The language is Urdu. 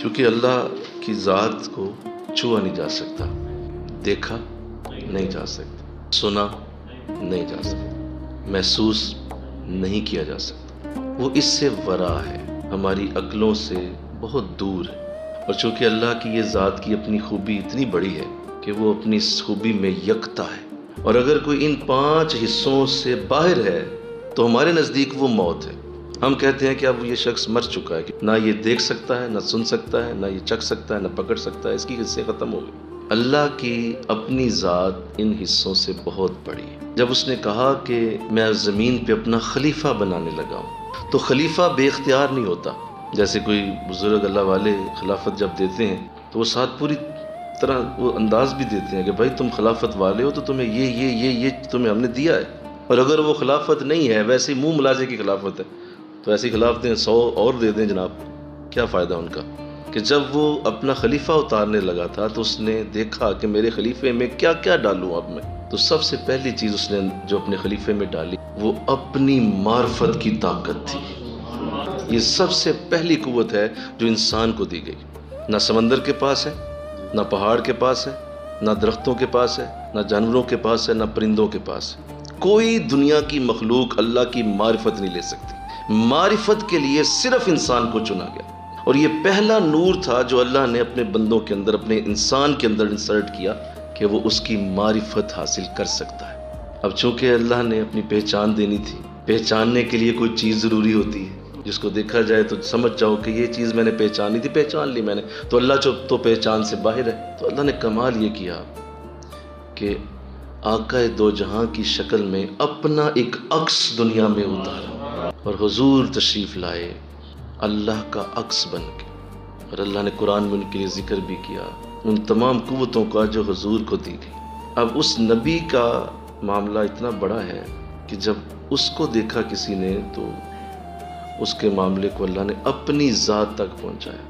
کیونکہ اللہ کی ذات کو چھوا نہیں جا سکتا، دیکھا نہیں جا سکتا، سنا نہیں جا سکتا، محسوس نہیں کیا جا سکتا، وہ اس سے ورا ہے، ہماری عقلوں سے بہت دور ہے۔ اور چونکہ اللہ کی یہ ذات کی اپنی خوبی اتنی بڑی ہے کہ وہ اپنی اس خوبی میں یکتا ہے، اور اگر کوئی ان 5 حصوں سے باہر ہے تو ہمارے نزدیک وہ موت ہے۔ ہم کہتے ہیں کہ اب یہ شخص مر چکا ہے، کہ نہ یہ دیکھ سکتا ہے، نہ سن سکتا ہے، نہ یہ چکھ سکتا ہے، نہ پکڑ سکتا ہے، اس کی حصے ختم ہو گئی۔ اللہ کی اپنی ذات ان حصوں سے بہت بڑی ہے۔ جب اس نے کہا کہ میں زمین پہ اپنا خلیفہ بنانے لگا ہوں، تو خلیفہ بے اختیار نہیں ہوتا۔ جیسے کوئی بزرگ اللہ والے خلافت جب دیتے ہیں تو وہ ساتھ پوری طرح وہ انداز بھی دیتے ہیں کہ بھائی تم خلافت والے ہو تو تمہیں یہ تمہیں ہم نے دیا ہے، اور اگر وہ خلافت نہیں ہے، ویسے منہ ملازے کی خلافت ہے، تو ایسی خلافتیں 100 اور دے دیں جناب، کیا فائدہ ان کا۔ کہ جب وہ اپنا خلیفہ اتارنے لگا تھا تو اس نے دیکھا کہ میرے خلیفے میں کیا کیا ڈالوں اب میں، تو سب سے پہلی چیز اس نے جو اپنے خلیفے میں ڈالی وہ اپنی معرفت کی طاقت تھی۔ یہ سب سے پہلی قوت ہے جو انسان کو دی گئی۔ نہ سمندر کے پاس ہے، نہ پہاڑ کے پاس ہے، نہ درختوں کے پاس ہے، نہ جانوروں کے پاس ہے، نہ پرندوں کے پاس ہے۔ کوئی دنیا کی مخلوق اللہ کی معرفت نہیں لے سکتی۔ معرفت کے لیے صرف انسان کو چنا گیا، اور یہ پہلا نور تھا جو اللہ نے اپنے بندوں کے اندر، اپنے انسان کے اندر انسرٹ کیا کہ وہ اس کی معرفت حاصل کر سکتا ہے۔ اب چونکہ اللہ نے اپنی پہچان دینی تھی، پہچاننے کے لیے کوئی چیز ضروری ہوتی ہے جس کو دیکھا جائے تو سمجھ جاؤ کہ یہ چیز میں نے پہچانی تھی، پہچان لی میں نے، تو اللہ تو پہچان سے باہر ہے۔ تو اللہ نے کمال یہ کیا کہ آقا دو جہاں کی شکل میں اپنا ایک عکس دنیا میں اتارا، اور حضور تشریف لائے اللہ کا عکس بن کے۔ اور اللہ نے قرآن میں ان کے لیے ذکر بھی کیا ان تمام قوتوں کا جو حضور کو دی گئی۔ اب اس نبی کا معاملہ اتنا بڑا ہے کہ جب اس کو دیکھا کسی نے تو اس کے معاملے کو اللہ نے اپنی ذات تک پہنچایا۔